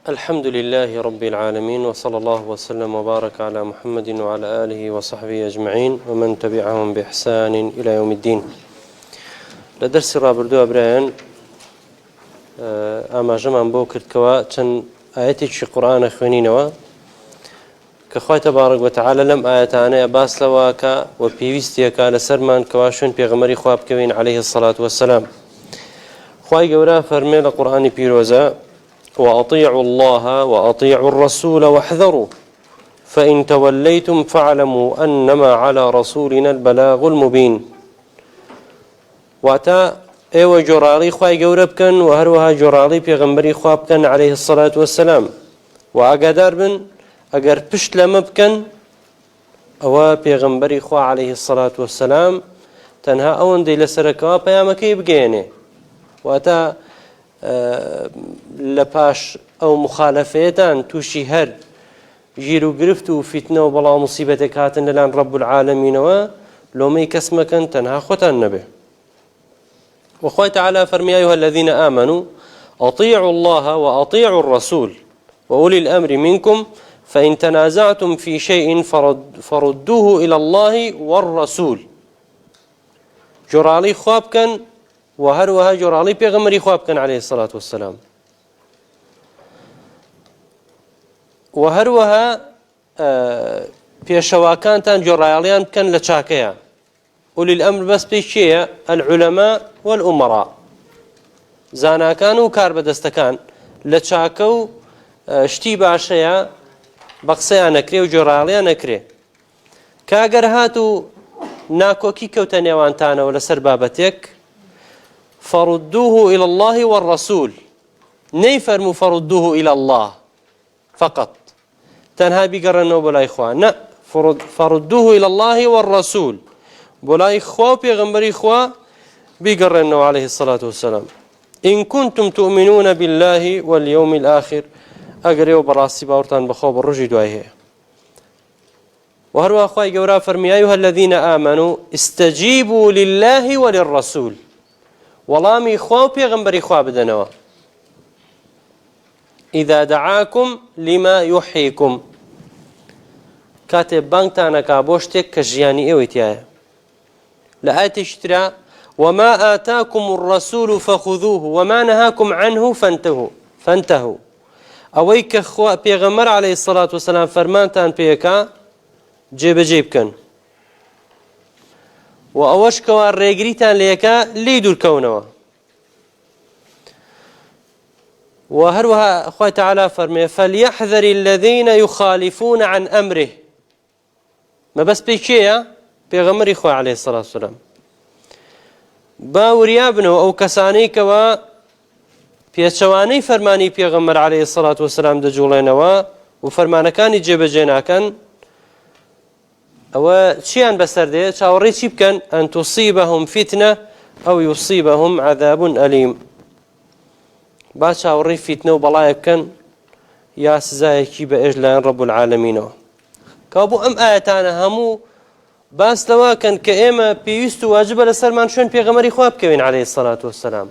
الحمد لله رب العالمين، وصلى الله وسلم وبارك على محمد وعلى آله وصحبه أجمعين ومن تبعهم بإحسان إلى يوم الدين. لدرس رابردو أبراهن أما جمع بوكر كوا تن آياتي في القرآن خوينينوا كخوي تبارك وتعالى لم آياتاني باس لواكا وبيويستيكا لسرمان كواشون بيغمري خواب كوين عليه الصلاة والسلام. خوي جورا فرمي القرآن بيروزا وأطيعوا الله وأطيعوا الرسول واحذروا فإن توليتم فاعلموا أنما على رسولنا البلاغ المبين. واتا ايوه جرالي خواي جورا بكن وهروها جرالي بيغمبري خواب كان عليه الصلاة والسلام وأقدر بن أجر بشت لما بكن أو بيغمبري خوا عليه الصلاة والسلام تنها أون دي لسركوا بيامكي بجيني واتا لپاش او مخالفيتان توشي هر جيرو گرفتو فتنه و بلا مصيبتك هاتن لان رب العالمين و لو مي كسمكن تنها خوتان نبه. وخوي تعالى فرمي أيها الذين آمنوا أطيعوا الله وأطيعوا الرسول وأولي الأمر منكم فإن تنازعتم في شيء فردوه إلى الله والرسول. جرالي خواب كان وهروها جرالي بيغمري خواب كان عليه الصلاة والسلام وهروها بيشواكان تان جراليان كان لتشاكيا. أولي الأمر بس بيشيا العلماء والأمراء زانا كانوا كارب دستكان لتشاكو شتي باشيا بقسيا نكري وجراليا نكري كاگر هاتو ناكوكي كوتانيوان تانا ولا سربابتك فردوه إلى الله والرسول نيفرموا فردوه إلى الله فقط تنها بقرنوا بلا إخوان فردوه إلى الله والرسول بلا إخوة بيغمبر إخوة بقرنوا عليه الصلاة والسلام إن كنتم تؤمنون بالله واليوم الآخر أقريوا براسي باورتان بخوب الرجي دوايه. وهروا أخوة جورا فرمي أيها الذين آمنوا استجيبوا لله وللرسول وڵامی خوا و پێغەمبەری خوا بدەنەوە إذا دعاكم لما يحييكم کاتێ بانگتانەکا بۆ شتێک کە ژیانی ئێوەی تایە. لە ئایەتێکی ترا وما آتاكم الرسول فخذوه وما نهاكم عنه فانتهوا ئەوەی کە پێغەمبەر عليه الصلاة والسلام فەرمانتان پێیەکا جێبەجێ بکەن و ئەوەش کەوا ڕێگریتان لێیەکە لێی دوورکەونەوە. و هەروەها خوای تعالی فەرمێ فليحذر الذين يخالفون عن أمره مەبەست پێی کێیە؟ پێغەمبەری خوا عليه الصلاة والسلام. با وریا بنەوە ئەو کەسانەی کەوا پێچەوانەی فەرمانی پێغەمبەر عليه الصلاة والسلام دەجوڵێنەوە و فەرمانەکانی جێبەجێ ناکەن ئەوە چیان بەسەر دێ؟ چاوەڕێی چی بکەن؟ ئەن توصیبهم فتنة أو يصيبهم عذاب أليم. با چاوەڕێی فتنە و بەڵایە بکەن یا سزایەکی بەئێژ لایەن رب العالمینەوە. کەوا بۆ ئەم ئاەتانە هەموو باس لەواکەن کە ئێمە پێویست و واجبە لەسەرمان شوێن پێغەمبەری خوا بکەوین عليه الصلاة والسلام.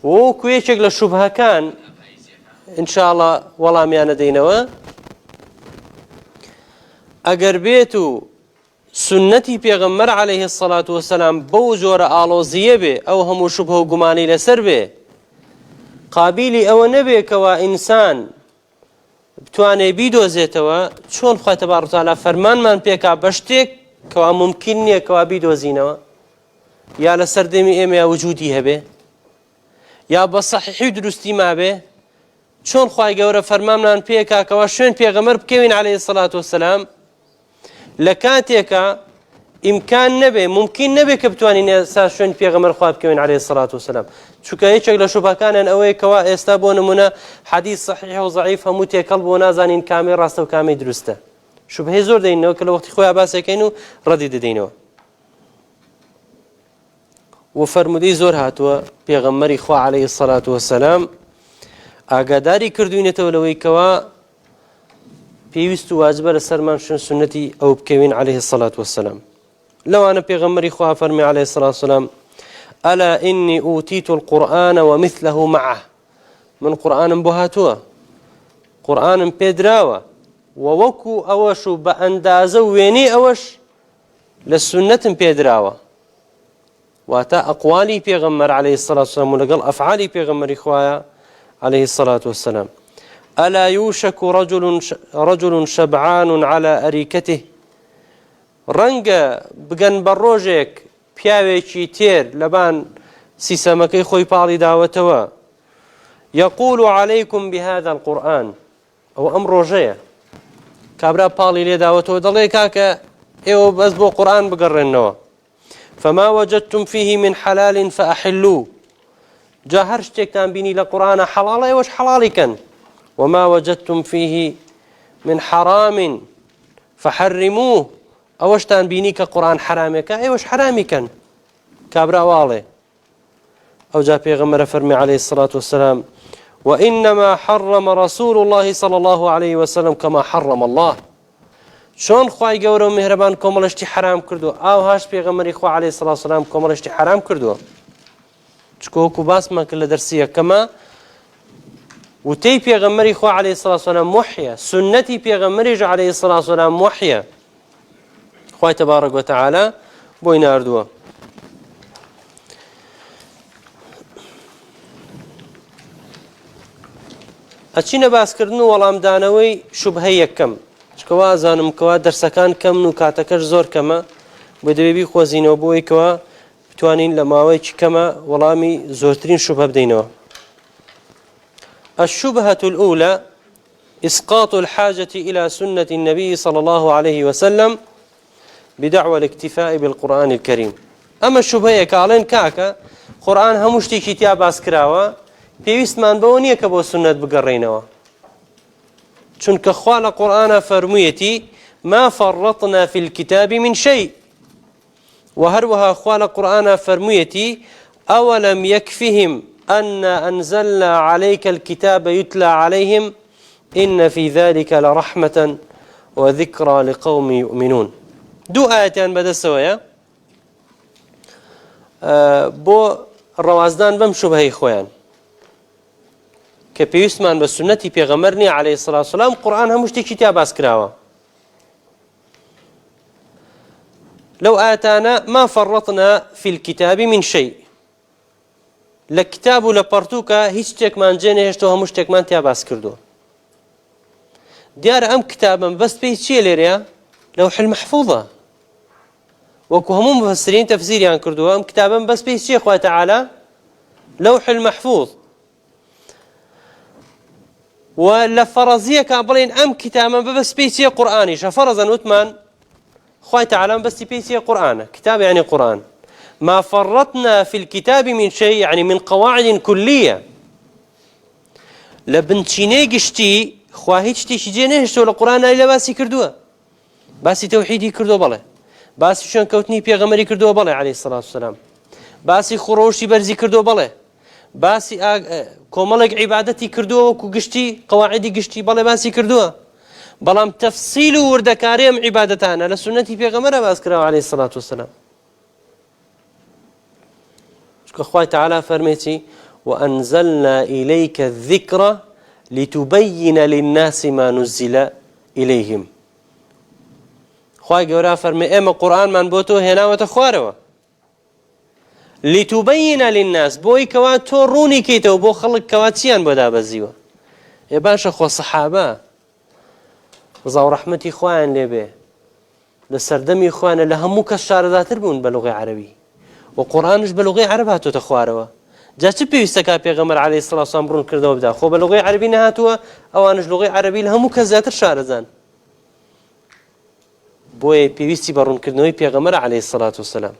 وەکو یەکێک لە شوبهەکان ئینشاءڵڵا وەڵامیان دەدەینەوە ئەگەر بێت و سنەتی پێغەمبەر عليه الصلاة والسلام بەو جۆرە ئاڵۆزیە بێ ئەو هەموو شوبهە و گومانی لەسەر بێ قابیلی ئەوە نەبێ کەوا ئینسان بتوانێ بیدۆزێتەوە چۆن خوای تەبارەک و تەعالا فەرمانمان پێکا بە شتێک کەوا ممکن نییە کەوا بیدۆزینەوە یا لە سەردەمی ئێمە وجودی هەبێ یا بە سەحیحی دروستی مابێ چۆن خوای گەورە فەرمانمان پێکا کەوا شوێن پێغەمبەر بکەوین عليه الصلاة والسلام لە کاتێکە ئیمکان نەبێ ممکن نەبێ کە بتوانین ئێستا شوێن پێغەمبەر خوا بکەوین عليه الصلاة والسلام. چونکە یەکێک لە شوبهەکانیان ئەوەیە کەوا ئێستا بۆ نمونە حەدیث صحیح و ضعیف هەموو تێکەڵ بۆ نازانین کامەی ڕاستە و کامەی دروستە. شوبهەی زۆر دەینەوە کە لە وەختی خۆیان باسەکەین و ڕەدی دەدەینەوە. و فەرمودەی زۆر هاتووە پێغەمبەری خوا عليه الصلاة والسلام ئاگاداری کردوینێتەوە لەوەی کەوا پێویست و واجبە لەسەرمان شوێن سنەتی ئەو بکەوین عليه الصلاة والسلام. لو أنا بيغمري خواه فرمي عليه الصلاة والسلام ألا إني أوتيت القرآن ومثله معه من قورآنم بۆ هاتووە، قورآنم پێدراوە، وەکو ئەوەش و بە ئەندازە و وێنەی ئەوەش لە سونەتم پێدراوە، واتە ئەقوالی پێغەمبەر عەلەیهی السەلاتو وەسەلام و لەگەڵ ئەفعالی پێغەمبەری خوایە عەلەیهی السەلاتو وەسەلام. ألا يوشك رجل شبعان على أريكته ڕەنگە بگەن بە ڕۆژێک پیاوێکی تێر لەبان سیسەمەکەی خۆی پاڵی داوەتەوە يقول عليكم بهذا القرآن ئەو ئەم ڕۆژەیە کابرا پاڵی لێ داوەتەوە دەڵێ کاکە ئێوە بەس بۆ قورآن بگەڕێنەوە فما وجدتم فيه من حلال فأحلوه جا هەر شتێکتان بینی لە قورآنە حەڵاڵە ئێوەش حەڵاڵی کەن وما وجدتم فيه من حرام فحرموه ئەوەشتان بینی کە قورآن حرامێکە ئێوەش حرامی کەن کابرا واڵێ ئەو جا پێغەمبەر فەرمی عەلەیهی السەلاتو وەسەلام وإنما حرم رسول الله صلى الله عليه وسلم كما حرم الله چۆن خوای گەورە و میهرەبان کۆمەڵەشتی حرام کردووە ئاوهاش پێغەمبەری خوا عەلەیهی السەلاتو وەسەلام کۆمەڵەشتی حرام کردووە چکە وەکو باسمان کرد لە دەرسی یەکەمە وتەی پێغەمبەری خوا عەلەیهی السەلاتو وەسەلام وحیە سونەتی پێغەمبەریش عەلەیهی السەلاتو وەسەلام وحیە خوای تەبارەک وەتەعالە بۆی ناردووە. ئەچینە باسکردن و وەڵامدانەوەی شوبهەی یەکەم چکە وازانم کەوا دەرسەکان کەمن و کاتەکەش زۆر کەمە بۆ دەبێ بیخۆزینەوە بۆی کەوا بتوانین لە ماوەیەکی کەمە وەڵامی زۆرترین شوبهە بدەینەوە. الشبهة الأولى إسقاط الحاجة إلى سنة النبي صلى الله عليه وسلم بدعوى الاكتفاء بالقرآن الكريم. أما الشبهة كالين كاكا قرآن همشتي كتاب أسكراوة پێویستمان بەوە نییە کە بۆ سنەت بگەڕێینەوە چونکە خوا لە قورئانە فەرموویەتی ما فرطنا في الكتاب من شيء وهروها خوا لە قورئانە فەرموویەتی أولم يكفهم أنا أنزلنا عليك الكتاب يتلى عليهم إن في ذلك لرحمة وذكرى لقوم يؤمنون. دوو ئاەتیان بەدەستەوەیە بۆ ڕەوازدان بەم شوبهەی خۆیان کە پێویستمان بە سنەتی پێغەمبەر نییە عەلەیهی السەلاتو وەسەلام قورئان هەموو شتێکی تیا باس کراوە. لەو ئاەتانە ما فرطنا في الكتاب من شيء لە کتاب و لە پەرتووکە هیچ شتێکمان جێ نەهێشتەوە هەموو شتێکمان تیا باس کردووە. دیارە ئەم کتابم بەس پێی چییە لێرەیە؟ لەوح المەحفوظە وەکو هەموو مفەسرین تەفسیریان کردووە ئەم کتابم بەس پێی چییە خوای تەعالا؟ لەوح المەحفوظ. ولا فرضية كابلين أم كتابا بس بيتي قرآني شفرزا وثمان خوي تعالى بس بيتي قرآن كتاب يعني قرآن ما فرطنا في الكتاب من شيء يعني من قواعد كلية لبنتشيني قشتي خواهيشتي شجينيش ولا قرآن إلا باسي كردوه باسي توحيدي كردوه بله باسي شون كوتني بيغمري كردوه بله عليه الصلاة والسلام باسي خروشي برزي كردوه بله باسی کۆمەڵێک عیبادەتی کردووە وەکو گشتی قەواعیدی گشتی بەڵێ باسی کردووە بەڵام تەفسیل و وردەکاری ئەم عیبادەتانە لە سونەتی پێغەمبەرە باس کراوە عەلەیهی السەلاتو وەسەلام چونکە خوای تەعالا فەرمێتی وأنزلنا إليك الذكر لتبين للناس ما نزل إليهم خوای گەورە فەرمێ ئێمە قورئانمان بۆ تۆ هێناوەتە خوارەوە لتبين للناس بۆی کەوا تۆ ڕوونی کەیتەوە بۆ خەڵک کەوا چیان بۆ دابەزیوە. ێ باشە خۆ سەحابە ڕزا و ڕەحمەتی خوایان لێبێ لە سەردەمی خوانە لە هەموو کەس شارەزاتر بوون بە لوغەی عەرەبی و قورئانش بە لوغەی عەرەب هاتووەتە خوارەوە. جا چ پێویستە کا پێغەمبەر عەلەیهی السەلاتو وەسەلام بڕون کردەوە بدا خۆ بە لوغەی عەرەبی نەهاتووە ئەوانش لوغەی عەرەبی لە هەموو کەس زیاتر شارەزان بۆیە پێویستی بە ڕوونکردنەوەی پێغەمبەر عەلەیهی السەلاتو وەسەلام.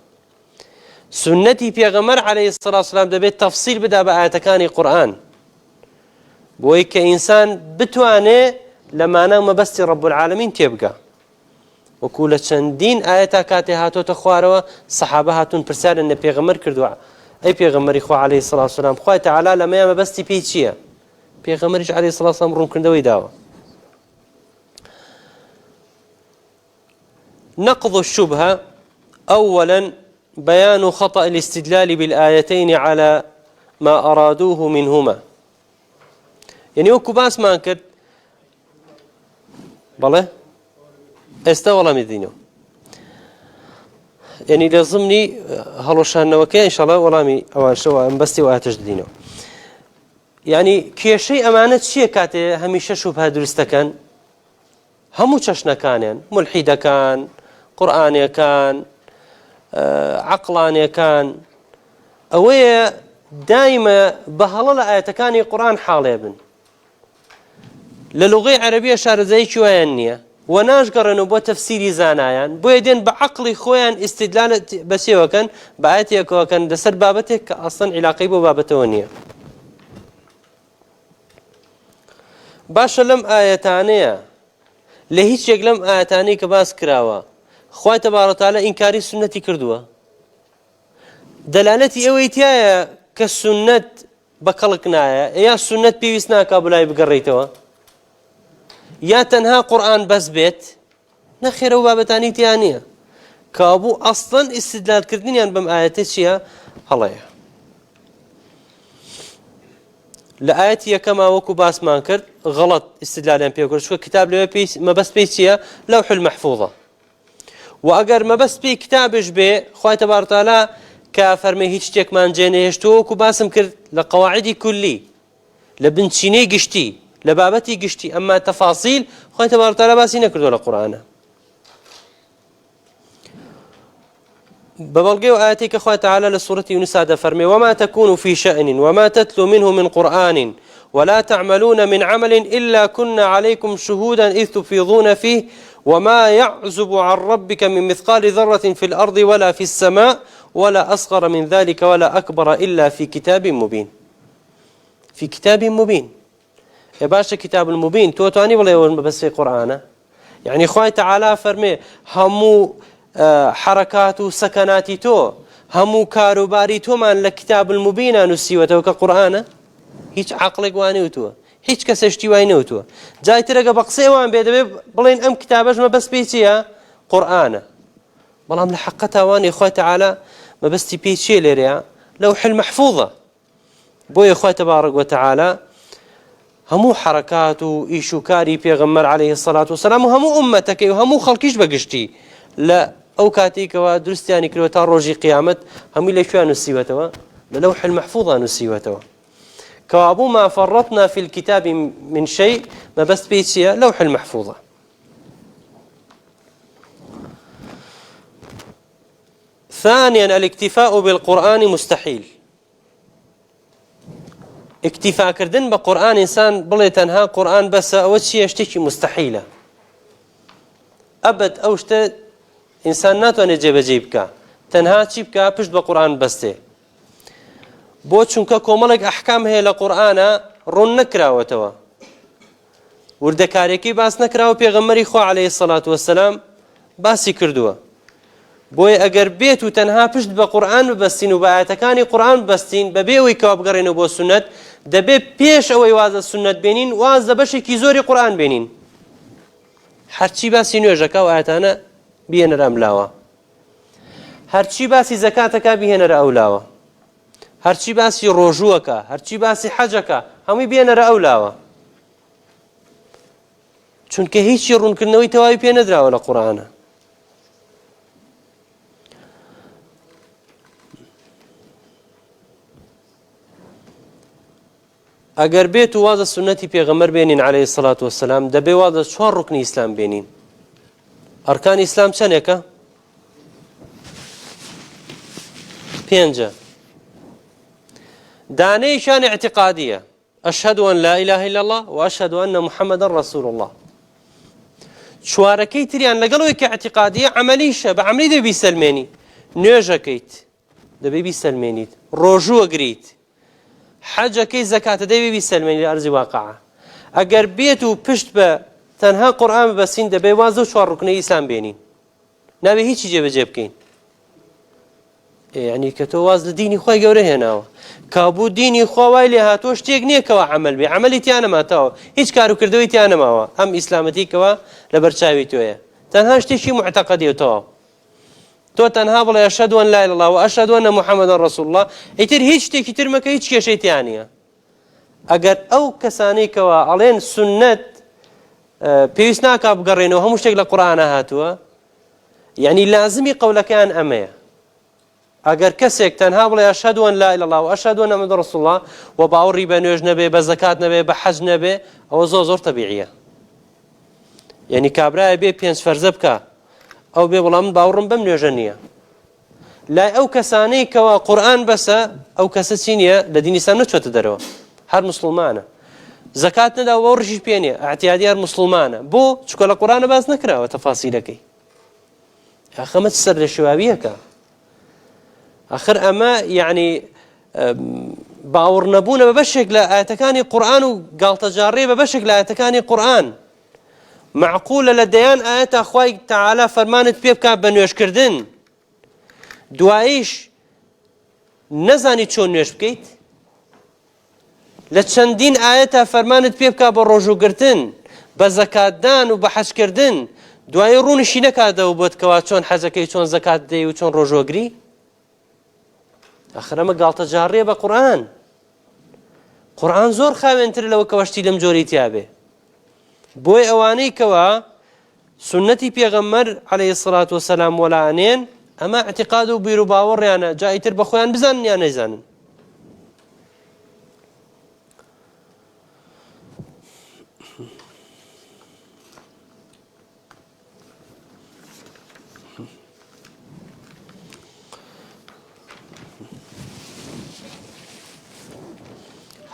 سنەتی پێغەمبەر عەلەیهی السەلاتو وەسەلام دەبێت تەفسیل بدا بە ئاەتەکانی قورئان بۆی کە ئینسان بتوانێ لە مانە و مەبەستی ڕەب العالەمین تێبگا وەکو لە چەندین ئاەتا کاتێ هاتۆتە خوارەوە سەحابە هاتوون پرسیاریان لە پێغەمبەر کردووە ئەی پێغەمبەری خوا عەلەیهی السەلاتو وەسەلام خوای تەعالا لەمەیە مەبەستی پێی چییە؟ پێغەمبەریش عەلەیهی السەلاتو وەسەلام ڕوونکردنەوەی داوە. نقض الشبهة أولا بيان خطأ الاستدلال بالآيتين على ما أرادوه منهما یعنی وەکو باسمان کرد بەڵێ ئێستا وەڵامی دینەوە یعنی لە زمنی هەڵۆشانەوەکەی ئینشاڵڵا وەڵامی ئەواشەوە ئەم بەستی و ئاتش دینەوە یعنی کێشەی ئەمانە چییە کاتێ هەمیشە شوبهە دروست دەکەن هەموو چەشنەکانیان مولحیدەکان قورئانیەکان عەقڵانیەکان ئەوەیە دایمە بە هەڵە لە ئاەتەکانی قورئان حاڵێ بن لە لوغەی عەرەبیە شارەزاییی وایان نییە و ناشگەڕێنەوە بۆ تەفسیری زانایان بۆیە دێن بە عەقڵی خۆیان ئیستیدلال بەسێوەکەن بە ئاەتێکەوەکەن لەسەر بابەتێک کە ئەسڵەن عیلاقەی بۆ بابەتەوە نییە باشە لەم ئاەتانەیە لە هیچێک لەم ئاەتانەی کە باس کراوە خوای تەبارەک و تەعالە ئینکاری سونەتی کردووە دەلالەتی ئەوەی تایە کە سونەت بە کەڵک نایە یا سونەت پێویست ناکا بەلای بگەڕێیتەوە یا تەنها قورئان بەس بێت نەخێرە و بابەتانی تیان نییە کابوو ئەسڵەن ئیستیدلالکردنیان بەم ئاەتە چییە هەڵەیە لە ئاەتی یەکەما وەکو باسمان کرد غەڵەت ئیستیدلالیان پێ کرد چونکە کتاب لەوێ مەبەست پێی چییە لەوح المەحفوظە و ئەگەر مەبەست پێی کتابش بێ خوای تەبارەک و تەعالە کە فەرمێ هیچ شتێکمان جێنەهێشتووە وەکو باسم کرد لە قەواعیدی کولی لە بنچینەی گشتی لە بابەتی گشتی ئەمما تەفاسیل خوای تەبارەک و تەعالە باسی نەکردووە لە قورئانە ببلغي آياتك خواه تعالى لسورة يونس هذا فرمي وما تكون في شأن وما تتلو منه من قرآن ولا تعملون من عمل إلا كنا عليكم شهودا إذ تفيضون فيه وما يعزب عن ربك من مثقال ذرة في الأرض ولا في السماء ولا أصغر من ذلك ولا أكبر إلا في كتاب مبين في كتاب مبين يا باشا كتاب المبين توتاني ولا يوم بس في قرآن يعني خواه تعالى فرمي همو حركات وسكنات تو همو كاروباري تو من لكتاب المبين نسيوته كقرآن هيج عقلك وانيوتو هيج كسشتي وانيوتو جاي ترى بقصي وان بيد بلين ام كتابش ما بس بيتيا قرآن والله من حقتها واني اخوة تعالى ما بس تبيتشي لريا لوح المحفوظة بوي اخوة تبارك وتعالى همو حركات وإيشو كاري بيغمر عليه الصلاة والسلام وهمو أمتك وهمو خلقيش بقشتي لا أو كاتيك ودرستياني كلوتا روجي قيامت همي ليش نسيوتوا للوح المحفوظة نسيوتوا كابو ما فرطنا في الكتاب من شيء ما بس بيتشيا لوح المحفوظة ثانيا الاكتفاء بالقرآن مستحيل اكتفاء كردن بقرآن إنسان بلي تنها قرآن بس أو شيء يشتكي مستحيلة أبد أوشت إنسان ناتواني جيبك تنها تشيبك بشت بقرآن بسته بۆ چونکە کۆمەڵێک ئەحکام هەیە لە قورئانە ڕوون نەکراوەتەوە وردەکارێکی باس نەکراوە پێغەمبەری خوا عەلەیهی السەڵات وەسەلام باسی کردووە بۆیە ئەگەر بێت و تەنها پشت بە قورئان ببەستین و بە ئاەتەکانی قورئان ببەستین بەبێ ئەوەی کەوا بگەڕێنەوە بۆ سونەت دەبێت پێش ئەوەی وازە سونەت بێنین وازە بەشێکی زۆری قورئان بێنین هەرچی باسی نوێژەکە و ئاەتانە بهێنەرە ئەم لاوە هەرچی باسی زەکاتەکە بهێنەرە ئەو لاوە هەرچی باسی ڕۆژووەکە هەرچی باسی حەجەکە هەمووی بێنەرە ئەو لاوە چونکە هیچی ڕوونکردنەوەی تەواوی پێ نەدراوە لە قورئانە ئەگەر بێت و وازە سونەتی پێغەمبەر بێنین عەلەیهی السەڵات وەسەلام دەبێ وازە 4 ڕوکنی ئیسلام بێنین ئەرکانی ئیسلام چەندێکە؟ 5 دانيشان اعتقادية أشهد أن لا إله إلا الله وأشهد أن محمد رسول الله شواركي تريان لقلوا كاعتقادية عمليشة بعملي دبي بيسلميني نيوجكيت دبي بيسلميني روجو قريت حاجة كي زكاة دبي بيسلميني لأرض واقعة أجر بيتو بشت تنها قرآن بسين دبي وازو شوار ركني إسلام بينين نبي هيك جيب جيبكين يعني كتواز لديني خوي جوره هنا كابو ديني خوي لي هاتوش تيجني كوا عمل بي عملتي أنا ما تاو هيك كارو كردويتي أنا ما هو هم إسلامتي كوا لبرشاوي تويا تنهاش تشي معتقدي تو تنها بلا أشهد أن لا إله إلا الله وأشهد أن محمد رسول الله يتر هيك تكتر ما كهيك شيء ثانية ئەگەر ئەو کەسانەی کەوا ئەڵێن سنەت پێویست ناکا بگەڕێنەوە هەموو شتێک لە قورئانە هاتووە، یعنی لازمی قەولەکەیان ئەمەیە. ئەگەر کەسێک تەنها بڵێ ئەشهەد ئەن لا ئیلا الله و ئەشهد ئەنە محەممەد ڕەسوول الله و باوەڕی بە نوێژ نەبێ، بە زەکات نەبێ، بە حەج نەبێ، ئەوە زۆر تەبیعیە. یعنی کابرایە بێ 5 فەرزە بکە، ئەو بێ بەڵام من باوەڕم بەم نوێژە نییە. لای ئەو کەسانەی کەوا قورئان بەسە، ئەو کەسە چی نییە؟ لە دینی ئیسلام نەچۆتە دەرەوە، هەر موسڵمانە. زەکات نەدا و ڕژی پێ نییە، ئەعتیادی هەر موسڵمانە. بۆ؟ چونکە لە قورئانە باس نەکراوە تەفاسیلەکەی. ئەخەمە سەر لە شێواویەکە. آخر ئەمە یعنی باوەڕ نەبوونە بە بەشێک لە ئاەتەکانی قورئان و گاڵتەجاڕێ بە بەشێک لە ئاەتەکانی قورئان. معقولە لە دەیان ئاەتە خوای تەعالا فەرمانت پێ بکات بە نوێژکردن، دواییش نەزانی چۆن نوێژ بکەیت؟ لە چەندین ئاەتە فەرمانت پێ بکات بە ڕۆژوگرتن، بە زەکاتدان و بە حەجکردن، دوایی ڕوونیشی نەکاتەوە بۆت کەوا چۆن حەجەکەی، چۆن زەکات دەی و چۆن ڕۆژوەگری. ئەخر ئەمە گاڵتەجاڕیە بە قورئان. قورئان زۆر خاوێنتر لەوە کە شتی لەم جۆرەی تیابێ. بۆی ئەوانەی کەوا سنەتی پێغەمبەر عەلەیهی سڵات وەسەلام وەلایەنێن، ئەمە اعتیقاد و بیر و باوەڕیانە، جاییتر بە خۆیان بزانن یان نەیزانن.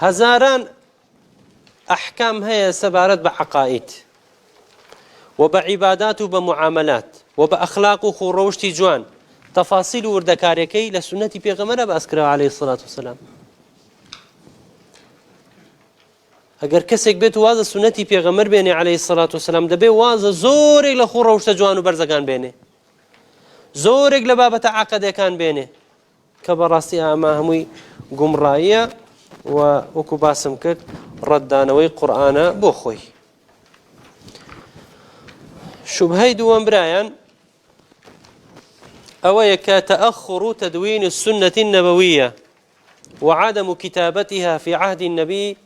هەزاران ئەحکام هەیە سەبارەت بە عەقائید و بە عیبادات و بە معاملات و بە ئەخلاق و خوڕەوشتی جوان. تەفاسیل و وردەکاریەکەی لە سنەتی پێغەمبەرە باس کراوە عەلەیهی سڵات وسەلام. ئەگەر کەسێک بێت وازە سنەتی پێغەمبەر بێنێ عەلەیهی سڵات وسەلام، دەبێ وازە زۆرێک لە خوڕەوشتە جوان و بەرزەکان بێنێ، زۆرێک لە بابەتە عەقەدەکان بێنێ، کە بەڕاستی ئەمە هەمووی گومڕاییە و وەکو باسم کرد ڕەتدانەوەی قورئانە بۆ خۆی. شوبهەی دووەم برایان ئەوەیە کە تەأخر تدوين السنة النبوية وعدم كتابتها في عهد النبي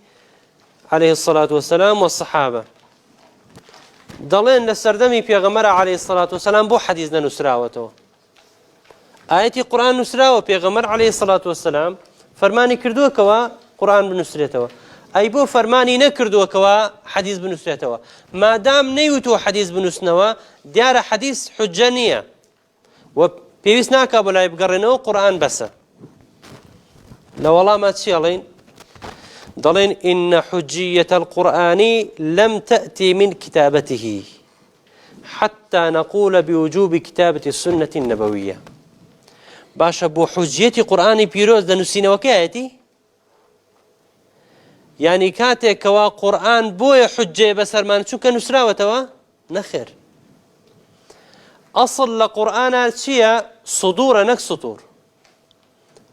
عليه الصلاة والسلام والصحابة. دەڵێن لە سەردەمی پێغەمبەر عليه الصلاة والسلام بۆ حەدیث نەنووسراوەتەوە. ئاەتی قورئان نووسراوە، پێغەمبەر عليه الصلاة والسلام فەرمانی کردووەکەوە قورئان بنووسرێتەوە. ئەی بۆ فەرمانی نەکردووەکەوە حەدیث بنووسرێتەوە؟ مادام نەیوتووە حەدیث بنووسنەوە، دیارە حەدیث حوجە نییە و پێویست ناکا بۆ لای بگەڕێنەوە، قورئان بەسە. لە وەڵامە چی ئەڵێن؟ دەڵێن إن حجية القرآن لم تأتي من كتابته حتى نقول بوجوب كتابة السنة النبوية. باشە بۆ حجیەتی قورئانی پیرۆز دەنووسینەوەکەی ئاەتی؟ یعنی کاتێک کەوا قورئان بۆیە حجەیە بەسەرمان چونکە نووسراوەتەوە؟ نەخێر. ئەسڵ لە قورئانە چییە؟ سودورە نەک سوتور.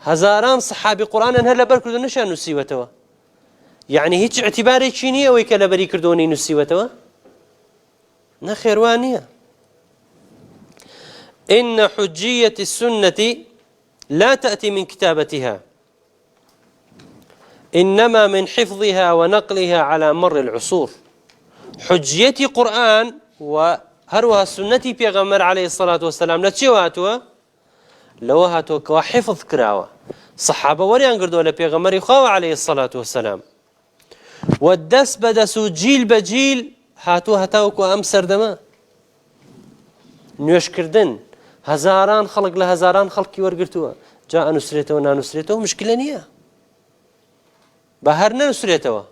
هەزاران سەحابی قورئانن هەر لەبەر کردو نەشیان نووسیوەتەوە. یعنی هیچ اعتیبارێکی نییە ئەوەی کە لەبەری کردووەی نووسیوەتەوە؟ نەخێر وان نییە. إن حجية السنة لا تأتي من كتابتها، إنما من حفظها ونقلها على مر العصور. حجية قرآن وهروها السنة بيغمر عليه الصلاة والسلام لتشواتوا لو هاتوا كوا حفظ كراوة صحابة وريان قردوا لبيغمر يخاوة عليه الصلاة والسلام، والدس بدسوا جيل بجيل هاتوا هتاوكو أمسر دما نوش كردن. هزاران خلق لهزاران خلقي ورقرتوا جاء نسريته ونا نسريته مشكلة نية بهر نسريته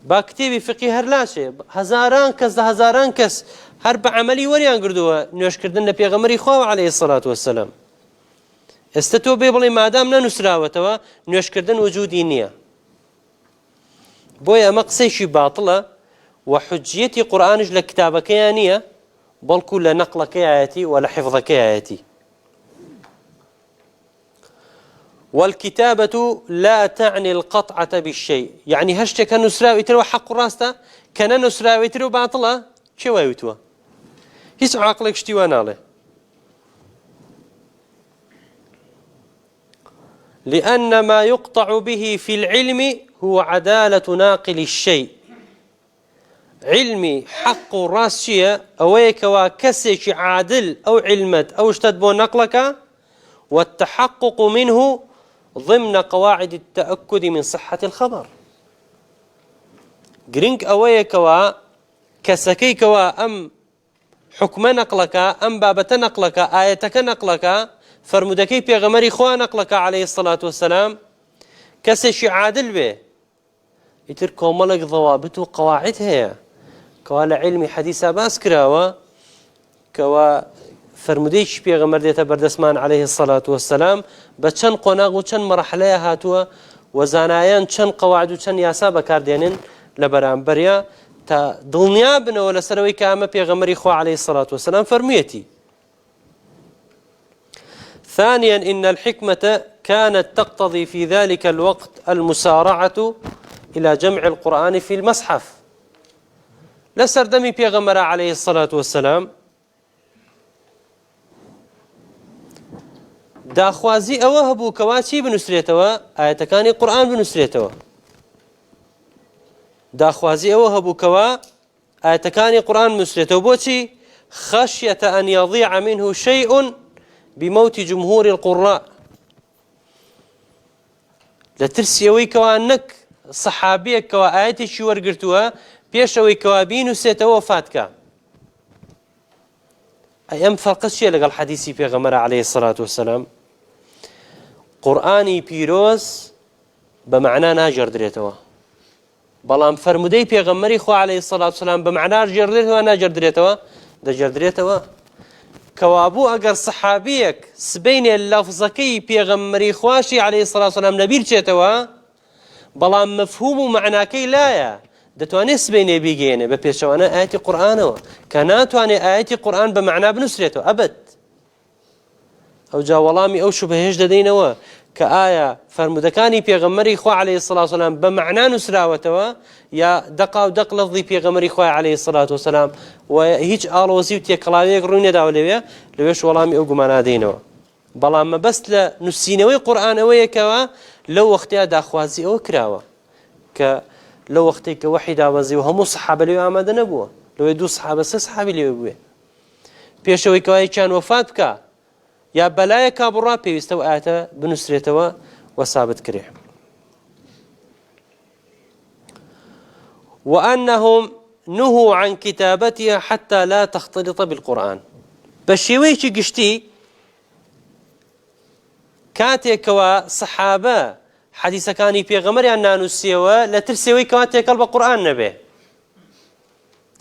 با كتابي فقهي هر لاشي هزاران كس هزاران كس هر بعملي وريان قردوا نوش كردن بيغمري خو عليه الصلاة والسلام. استتو بيبلي ما دام نسراوته نوش كردن وجودي نية. بويا مقصيشي باطلة وحجيتي قرآنج لكتابك يانية بل كل نقلك آياتي ولا حفظك آياتي. والكتابة لا تعني القطعة بالشيء، يعني هشتك نسراوي ترو حق راسته كان نسراوي ترو باطلة شو يتوا هيس عقلك شتي وانا له. لأن ما يقطع به في العلم هو عدالة ناقل الشيء. علمي حق راسية أويك وكسش عادل أو علمت أو اشتدبو نقلك، والتحقق منه ضمن قواعد التأكد من صحة الخبر. گرنگ ئەوەیە کەوا کەسەکەی کەوا ئەم حکمە نەقڵەکە، ئەم بابەتە نەقڵەکە، ئایەتەکە نەقڵەکە، فەرمودەکەی پێغەمبەری خوا نەقڵەکە عەلەیهی السەڵات وەسەلام، کەسێکی عادل بێ. ئیتر کۆمەڵێک ضەوابط و قەواعید هەیە کەوا لە عیلمی حەدیثا باس کراوە، کەوا فەرمودەیەکی پێغەمبەر دێتە بەردەستمان عەلەیهی السەڵات وەسەلام بە چەند قۆناغ و چەند مەرحلەیە هاتووە، و زانایان چەند قەواعید و چەند یاسا بەکاردێنن لە بەرامبەریە تا دڵنیا بنەوە لەسەرەوەی کە ئەمە پێغەمبەری خوا عەلەیهی السەڵات وەسەلام فەرموویەتی. ثانيا إن الحكمة كانت تقتضي في ذلك الوقت المسارعة إلى جمع القرآن في المصحف. لسردمي بيغمر عليه الصلاة والسلام داخوازي أوه هبو كواتي بنسريتوا آياتكاني قرآن بنسريتوا، داخوازي أوه هبو كوا آياتكاني قرآن بنسريتوا بوتي خشية أن يضيع منه شيء بموت جمهور القراء. لترسيوي كوا أنك صحابيك كوا آياتي شو ورقرتوها بيشوي كوابين وسيتوا وفاتك. أيام فرق الشيء لقى الحديثي في غمرة عليه الصلاة والسلام قرآني بيروس بمعنى ناجر دريتوا، بلام فرمودي في غمري خو عليه الصلاة والسلام بمعنى ناجر دريتوا ناجر دريتوا دجر دريتوا. كوابو أجر صحابيك سبين اللفظكي في غمري خواشي عليه الصلاة والسلام نبيل شيتوا، بلام مفهوم معناكي لايا دەتوانێت سبەینێ بیگەێنێ بە پێشەوانە ئاەتی قورئانەوە کە ناتوانێت ئاەتی قورئان بە مەعنا بنووسرێتەوە ئەبەد. ئەو جا وەڵامی ئەو شوبهەیەش دەدەینەوە کە ئایا فەرمودەکانی پێغەمبەری خوا عەلەیهی السەڵات وەسەلام بە مەعنا نووسراوەتەوە یا دەقا و دەق لەفظی پێغەمبەری خوا عەلەیهی السەڵات وەسەلام و هیچ ئاڵۆزی و تێکەڵاوەیەک ڕووی نەداوە لەوێش وەڵامی ئەو گومانە دەینەوە. بەڵام مەبەست لە نووسینەوەی قورئانەوەیەکەوە لەو وەختەیە داخوازی ئەوە کراوە کە لو وقتك وحي داوزي وهمو صحابة ليو آماده نبوه، لو يدو صحابة سه صحابي ليو بوه بيشوي كواي كان وفات بكا يا بلايا كابورا بيستو آتا بنسريتوا وثابت كريح. وأنهم نهوا عن كتابتها حتى لا تختلط بالقرآن. بشيويشي قشتي كاتي كوا صحابة حديثەکانی پێغەمبەریان نانووسیەوە لە ترسێوەی کەوا تێکەڵ بە قورئان نەبێ،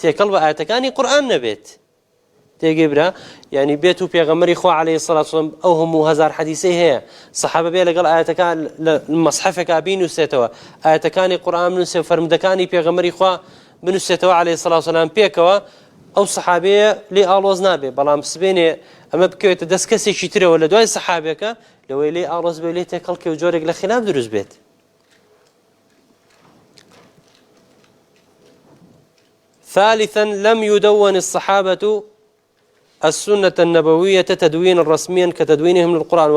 تێکەڵ بە ئاەتەکانی قورئان نەبێت. تێگەی برا یعنی بێت و پێغەمبەری خوا عەلەیهی السەڵات وەسەلام ئەو هەموو هەزار حەدیثەی هەیە سەحابە بێ لەگەڵ ئاەتەکان لە مەصحەفێکا بینووسێتەوە، ئاەتەکانی قورئان بنووسێ و فەرمودەکانی پێغەمبەری خوا بنووسێتەوە عەلەیهی السەڵات وەسەلام پێکەوە، ئەو سەحابەیە لێ ئاڵۆز نابێ. بەڵام سبێنێ ئەمە بکەوێتە دەست کەسێکی ترەوە لە دوای سەحابێکە لەوەی لێ ئاڵۆز بێ لێ تێکەڵکێ و جۆرێک لە خلاف دروست بێت. ثالثا لم يدون الصحابة السنة النبوية تدوينا رسميا كتدوينهم للقرآن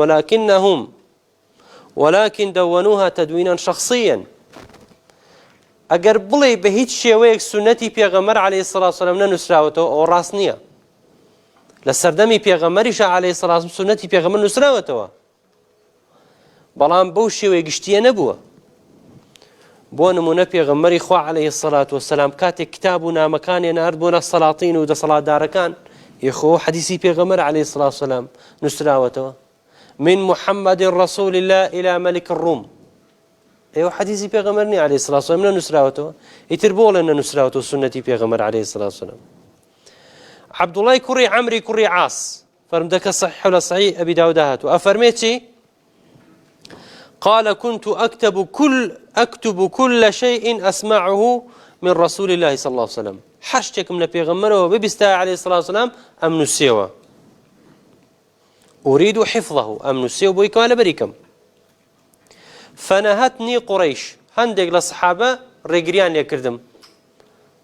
ولكن دونوها تدوينا شخصيا. ئەگەر بڵێ بە هیچ شێوەیەک سنەتی پێغەمبەر عەلەیهی السەڵات وەسەلام نەنووسراوەتەوە ئەوە ڕاست نییە. لە سەردەمی پێغەمبەریشە عەلەیهی السەڵات وەسەلام سنەتی پێغەمبەر نووسراوەتەوە، بەڵام بەو شێوەیە گشتیە نەبووە. بۆ نمونە پێغەمبەری خوا عەلەیهی السەڵات وەسەلام کاتێک کتاب و نامەکانی نارد بۆنە سەڵاتین و دەسەڵاتدارەکان یەخۆ حەدیسی پێغەمبەر عەلەیهی السەڵات وەسەلام نووسراوەتەوە من محمد رسول الله إلى ملك الروم. ايوه حديثي پیغمبرني عليه الصلاه والسلام نسراوته يتربول ان نسراوته سنتي پیغمبر عليه الصلاه والسلام. عبد الله كري عمري كري عاص فرمدك صحيح ولا صحيح ابي داود هات وافرميتي قال كنت اكتب كل شيء اسمعه من رسول الله صلى الله عليه وسلم. حشتك من پیغمبر وبيستا عليه الصلاه والسلام ام نسيوا اريد حفظه ام نسيوا بيك ولا بريكم. فنهتني قريش هندق لصحابة رجريان يكردم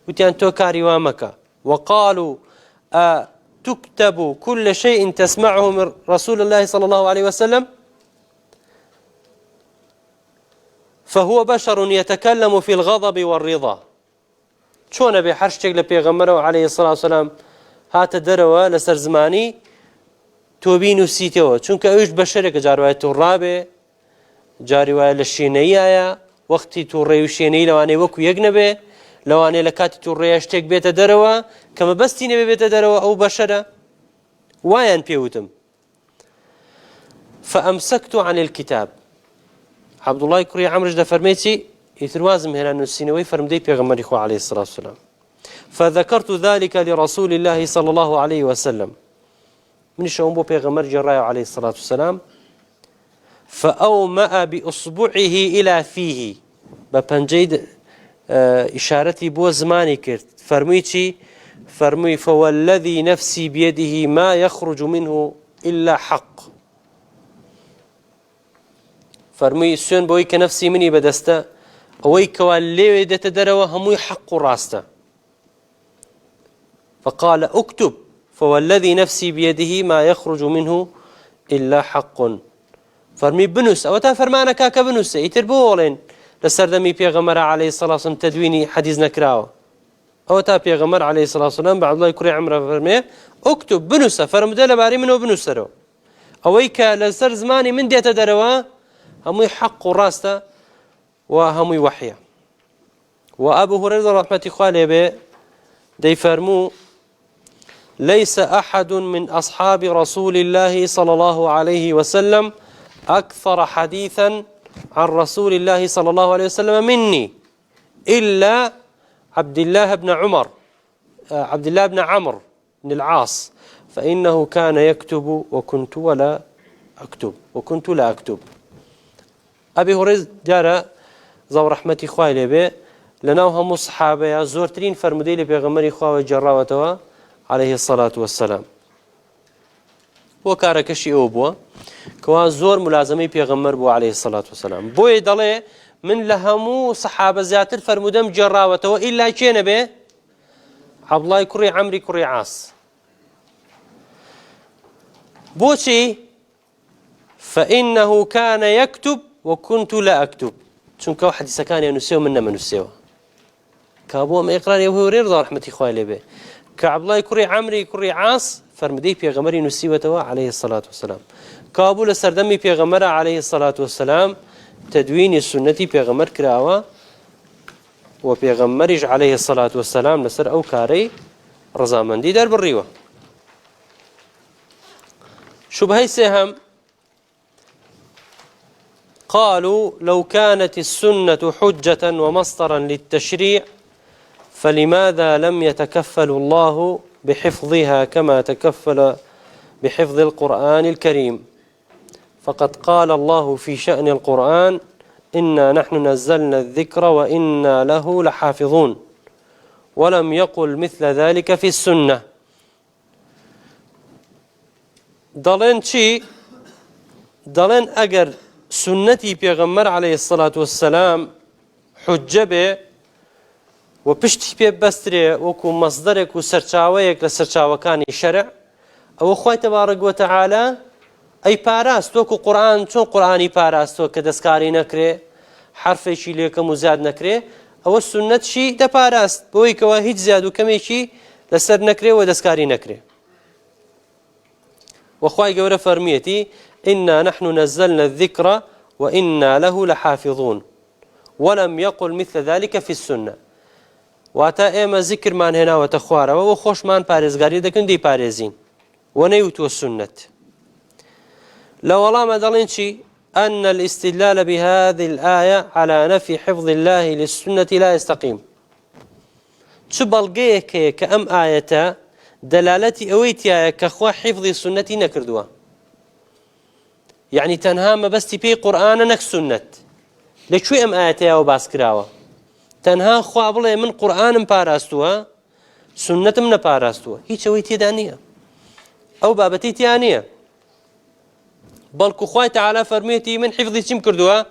وتيان تو كاري وامكا وقالوا تكتب كل شيء تسمعه من رسول الله صلى الله عليه وسلم. فهو بشر يتكلم في الغضب والرضا. چۆنە بێ هەر شتێک لە پێغەمبەرەوە عەلەیهی سەڵات وسەلام هاتە دەرەوە لەسەر زمانی تۆ بینووسیتەوە، چونکە ئەویش بەشەرێکە، جار وایە تووڕابێ، جاری وایە لە شوێنەیایە، وەختی تووڕێی و شوێنەی لەوانەیە وەکو یەک نەبێ، لەوانەیە لە کاتی تووڕێیە شتێک بێتە دەرەوە کە مەبەستی نەبێ بێتە دەرەوە، ئەو بەشەرە. وایان پێوتم. فأمسكت عن الكتاب. عبد الله كري عمرش دفرميتي يتروازم هنا نسينوي فرمدي بيغمر إخوة عليه الصلاة والسلام. فذكرت ذلك لرسول الله صلى الله عليه وسلم. من شون بو بيغمر جراي عليه الصلاة والسلام. فأومأ بأصبعه إلى فيه. ببنجيد إشارتي بو زماني كرت. فرميتي فرمي فوالذي نفسي بيده ما يخرج منه إلا حق. فرمي سوين بوي كنفسي مني بدسته اوي كوالي دتدروا هموي حق راسته. فقال اكتب فوالذي نفسي بيده ما يخرج منه إلا حق. فرمي بنوس او تا فرمانا كاكا بنوس يتربولين لسردمي بيغمر عليه الصلاة والسلام تدويني حديث نكراوه او تا بيغمر عليه الصلاة والسلام بعد الله يكري عمره فرمي اكتب بنوس فرمدل باري منه بنوسرو اوي كالسر زماني من دي تدروا هموي حق راسته وهموي وحيه. وأبو هريرة رحمة الله به دي فرمو ليس أحد من أصحاب رسول الله صلى الله عليه وسلم أكثر حديثا عن رسول الله صلى الله عليه وسلم مني إلا عبد الله بن عمرو بن العاص فإنه كان يكتب وكنت لا أكتب. أبي هريرة جارة زو رحمتي خوالي به لناوها مصحابة زورترين فرمودي لبيغمري خواه جراوتوا عليه الصلاة والسلام. وكاركشي أوبوا كوا زور ملازمي بيغمر بو عليه الصلاة والسلام. بوي دالي من لهمو صحابة زياتر فرمودم جراوتوا إلا كينا به عبد الله كري عمري كري عاص. بوشي فإنه كان يكتب وكنت لا أكتب. چونکە حدیثەکانی نووسێ و من نەمەنووسێوە کە بۆ ئەمە ئیقراری ئەبو هورێرە ڕەحمەتی خوای لێ بێ کە عەبدوڵای کوڕی عەمری کوڕی عاس فەرمودەی پێغەمبەری نووسیوەتەوە عليه الصلاة والسلام کە بوو لە سەردەمی پێغەمبەرە عليه الصلاة والسلام تدوینی سنەتی پێغەمبەر کراوە و پێغەمبەریش عليه الصلاة والسلام لەسەر ئەو کارەی ڕەزامەندی دەربڕیوە. شوبهەی سێهەم قالوا لو كانت السنة حجة ومصدرا للتشريع فلماذا لم يتكفل الله بحفظها كما تكفل بحفظ القرآن الكريم؟ فقد قال الله في شأن القرآن إنا نحن نزلنا الذكر وإنا له لحافظون ولم يقل مثل ذلك في السنة. دلين أجر سنتي بيغمر عليه الصلاة والسلام حجة به وبشتي بي بستري وكو مصدرك وسرچاويك لسرچاوكاني شرع او خواه تبارك وتعالى اي پاراستو كو قرآن چون قرآني پاراستو كدسكاري نكري حرفي شي ليكم وزاد نكري او السنة شي دا پاراست بوي كوا هيج زاد وكمي شي لسر نكري ودسكاري نكري. وخواه قورة فرميتي إنا نحن نزلنا الذكر وإنا له لحافظون ولم يقل مثل ذلك في السنة. واتا إما ذكر من هنا وتخواره وخوش من بارزگاري دكن دي بارزين ونيوتو السنة. لو الله ما دلنشي أن الاستدلال بهذه الآية على نفي حفظ الله للسنة لا يستقيم. تبلغيك كأم آية دلالتي أويتيا كخوا حفظ السنة نكردوا يعني تنها ما بس تبي قرآن نك سنة لشو أم آياتها وباسكراوا تنها خوابله من قرآن باراستوا سنة من باراستوا هيك أويتي دانية أو بابتي تانية بل كخوا تعالى فرميتي من حفظ تيم كردوا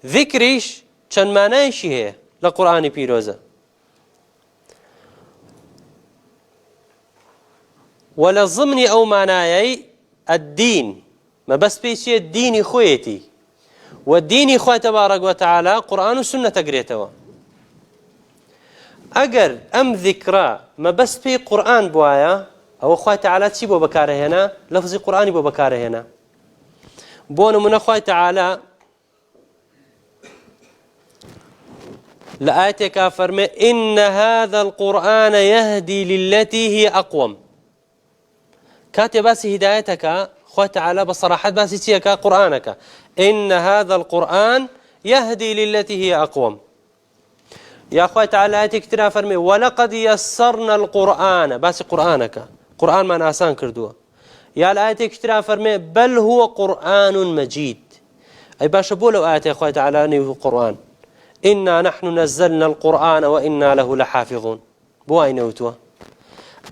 ذكريش كان معناه شيء هي لقرآن بيروزة ولا ضمني أو معناي الدين ما بس بيشي الدين خويتي والديني خواه تبارك وتعالى قرآن والسنة تقريتوا أجر أم ذكرى ما بس في قرآن بوايا أو خواه تعالى تسيبه بكاره هنا لفظ قرآني بكاره هنا بون من خواه تعالى لآيتك فرمي إن هذا القرآن يهدي للتي هي أقوم كاتب بس هدايتك خواه تعالى بصراحة بس تيك قرآنك إن هذا القرآن يهدي للتي هي أقوم يا خواه تعالى آيتك ترى فرمي ولقد يسرنا القرآن بس قرآنك قرآن ما ناسان كردوه يا الآيتك ترى فرمي بل هو قرآن مجيد أي باش بولو آيات يا خواه تعالى أنه القرآن إنا نحن نزلنا القرآن وإنا له لحافظون بواي نوتوا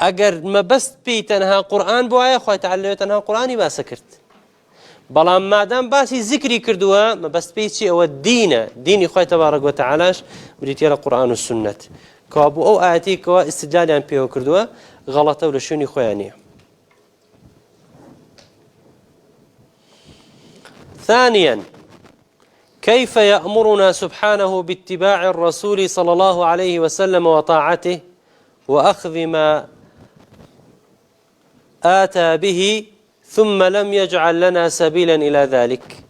أجر ما بس بيتنها قرآن بواي خواه تعالى تنها قرآني ما سكرت بلام ما دام باسي ذكري كردوها ما بس بيتي أو الدين ديني خواه تبارك وتعالىش بريت يلا القرآن والسنة كابو أو آياتي كوا استدلال عن بيو كردوها غلطة ولا شوني خواني. ثانيا كيف يأمرنا سبحانه باتباع الرسول صلى الله عليه وسلم وطاعته وأخذ ما آتى به ثم لم يجعل لنا سبيلا إلى ذلك.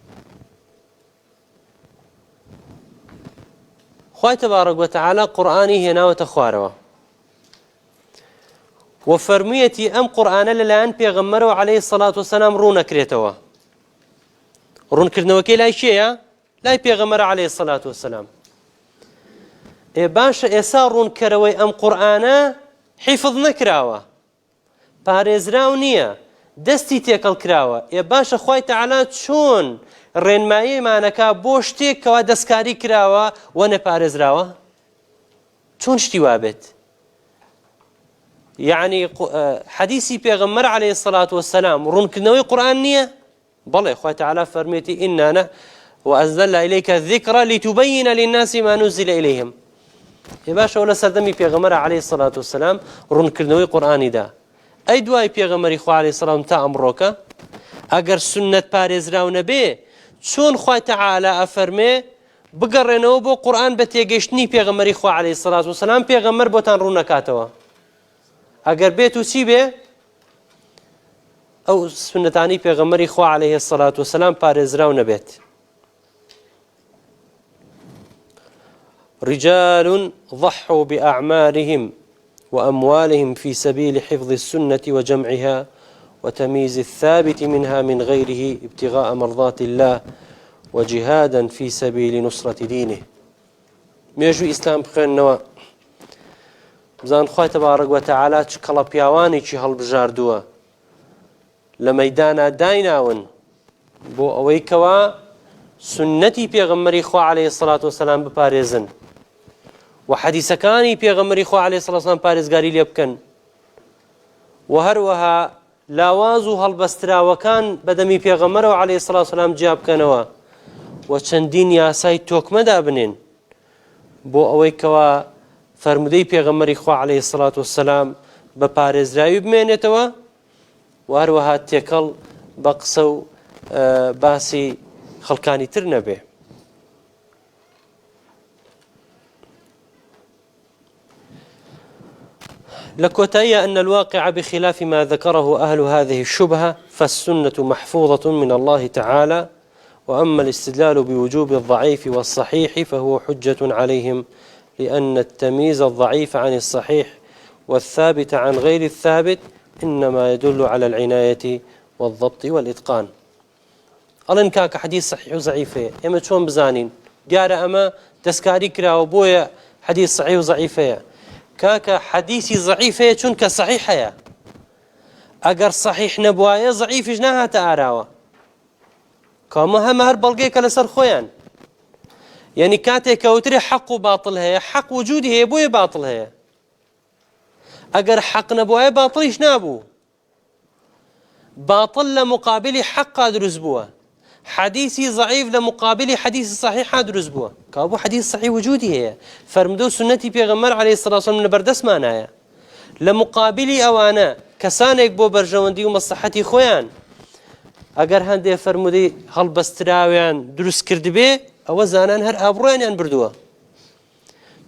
خواه تبارك وتعالى قرآني هنا وتخواره وفرميتي أم قرآن للآن بيغمره عليه الصلاة والسلام رون كريتوا رون كرنوكي لا شيء لا بيغمر عليه الصلاة والسلام باش إسار كروي أم قرآن حفظ نكراوه باريزراو نية دستي تيكل كراوه باش خواه تعالى چون رنمایی مانەکە بۆ شتێک کەوا دەستکاری کراوە و نەپارێزراوە چۆن شتی وابێت یعنی حەدیسی پێغەمبەر عەلەیهی الصەلاة وەسەلام ڕوونکردنەوەی قورئان نییە بەڵێ خوای تەعالا فەرمێتی ئیننا وأنزلنا إليك الذكر لتبين للناس ما نزل إليهم باشە ئەو لە سەردەمی پێغەمبەر عەلەیهی الصەلاة وەسەلام ڕوونکردنەوەی قورئانیدا ئەی دوای پێغەمبەری خوا عەلەیهی السەلام تا ئەمڕۆکە ئەگەر سنەت پارێزراو نەبێ چۆن خوای تەعالا ئەفەرمێ بگەڕێنەوە بۆ قورئان بە تێگەیشتنی پێغەمبەری خوا عەلەیهی السەلاة وەسەلام پێغەمبەر بۆتان ڕوو نەکاتەوە ئەگەر بێت و چی بێ ئەو سنەتانی پێغەمبەری خوا عەلەیهی السەلاة وەسەلام پارێزراو نەبێت. رجال ضحوا بأعمارهم وأموالهم في سبيل حفظ السنة وجمعها وتمييز الثابت منها من غيره ابتغاء مرضات الله وجهادا في سبيل نصرة دينه. ميجو إسلام بخير نوا بزان خواه تبارك وتعالى كلا بياواني چي هەڵبژاردووە لە مەیدانا دایناون بۆ ئەوەی کەوا سنەتی پێغەمبەری خوا عەلەیهی الصەلاة وەسەلام بپارێزن و حەدیسەکانی پێغەمبەری خوا عەلەیهی الصەلاة وەسەلام پارێزگاری لێ بکەن و هەروەها لاواز و هەڵبەستراوەکان بەدەمی پێغەمبەرەوە عەلەیهی الصەلاة وەسەلام جیا بکەنەوە و چەندین یاسای تۆکمەدا بنێن بۆ ئەوەی کەوا فەرمودەی پێغەمبەری خوا عەلەیهی الصەلاة وەسەلام بە پارێزراوی بمێنێتەوە و هەروەها تێکەڵ بە قسە و باسی خەڵکانی تر نەبێ. لكوتايا أن الواقع بخلاف ما ذكره أهل هذه الشبهة فالسنة محفوظة من الله تعالى وأما الاستدلال بوجوب الضعيف والصحيح فهو حجة عليهم لأن التمييز الضعيف عن الصحيح والثابت عن غير الثابت إنما يدل على العناية والضبط والإتقان. ألين كاك حديث صحيح وضعيفة إما شون بزانين جار أما تسكاري كرا وبويا حديث صحيح وضعيفة كاك حديثي ضعيفة چونك صحيحة أجر صحيح نبوايا ضعيف جناها تأراوة كما هم هر بلغيك لسر خويان يعني كاتي كوتري حق وباطل هي حق وجودي هي بويا باطل هي أجر حق نبوايا باطليش نابو باطل لمقابل حق أدرس بوا حديثي ضعيف لمقابل حديث صحيح أدرس بوا كابو حديث صحيح وجودي هي فرمدو سنتي بيغمر عليه الصلاة والسلام نبردس مانايا لمقابل أوانا كسانك بو برجواندي ومصلحتي خويان ئەگەر هەندێک فەرمودەی هەڵبەستراویان دروست کردبێ ئەوە زانان هەر ئابڕۆیانیان بردووە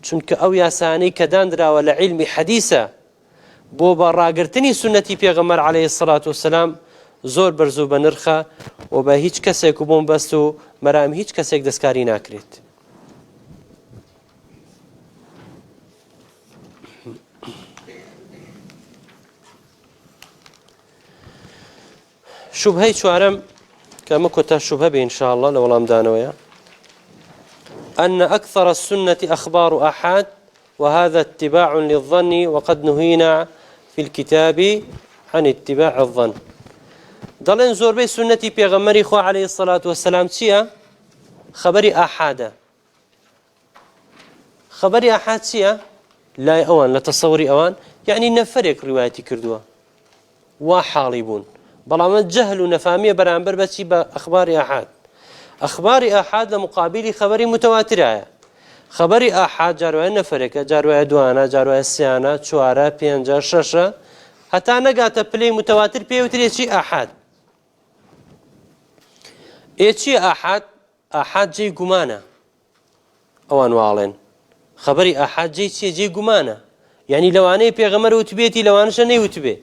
چونکە ئەو یاسانەی کە دانراوە لە عیلمی حەدیثە بۆ بە ڕاگرتنی سونەتی پێغەمبەر عەلەیهی سەڵات وسەلام زۆر بەرز و بە نرخە و بە هیچ کەسێک و بۆم بەست و مەرام هیچ کەسێک دەستکاری ناکرێت. شوبهەی چوارەم کە ئەمە کۆتا شوبهە بێ ئینشاءالله لە وەڵامدانەوەیە أن أكثر السنة أخبار آحاد وهذا اتباع للظن وقد نهينا في الكتاب عن اتباع الظن. دەڵێن زۆربەی سنەتی پێغەمبەری خوا عەلەیهی الصلاة والسلام چییە؟ خەبەری ئاحادە. خەبەری ئاحاد چییە؟ لای ئەوان لە تەسەووری ئەوان یعنی نەفەرێک ڕیوایەتی کردووە وا حاڵی بوون بەڵام جەهل و نەفامیە بەرامبەر بەچی بە ئەخباری ئاحاد. ئەخباری ئاحاد لە مقابلی خەبەری متەواترایە. خەبەری ئاحاد جاروایە نەفەرێکە، جاروایە دوانە، جاروایە سیانە، چوارە، پێنجە، شەشە، هەتا نەگاتە پلەی متەواتر پێوترێکی ئاحاد. ئێچی ئاحاد؟ ئاحاد جێی گومانە. ئەوان واڵێن خەبەری ئاحاد جێی چییە؟ جێی گومانە. یعنی لەوانەیە پێغەمبەر وتبێتی لەوانەشە نەیوتبێ.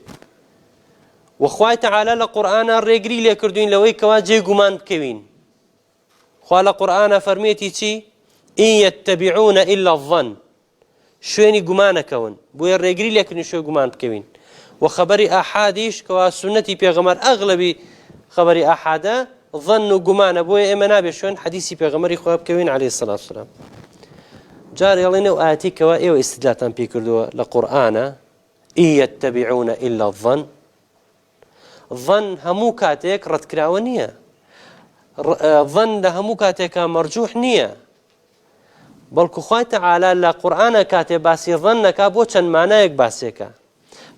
وخوای تەعالا لە قورئانە ڕێگری لێ کردوین لەوەی کەوا جێی گومان بکەوین. خوا لە قورئانە فەرمێتی چی؟ ئین یەتەبیعون ئیلا الظەن، شوێنی گومانەکەون، بۆیە ڕێگری لێکردین شوێ گومان بکەوین. و خەبەری ئاحادیش کەوا سونەتی پێغەمبەر ئەغلەبی خەبەری ئاحادە ظەن و گومانە، بۆیە ئێمە نابێت شوێن حەدیسی پێغەمبەری خوا بکەوین عەلەیهی سەڵات وسەلام. جار ئێڵێنە و ئاەتی کەوا ئێوە ئیستیدلاتان پێ کردووە لە قورئانە ئین یەتەبیعون ئیلا الظەن، ظەن هەموو کاتێک ڕەتکراوە نییە، ظەن لە هەموو کاتێکە مەرجوح نییە، بەڵکو خوای تەعالا لە قورئانە کاتێ باسی ظەن نەکا بۆ چەند مانایەک باسێکە.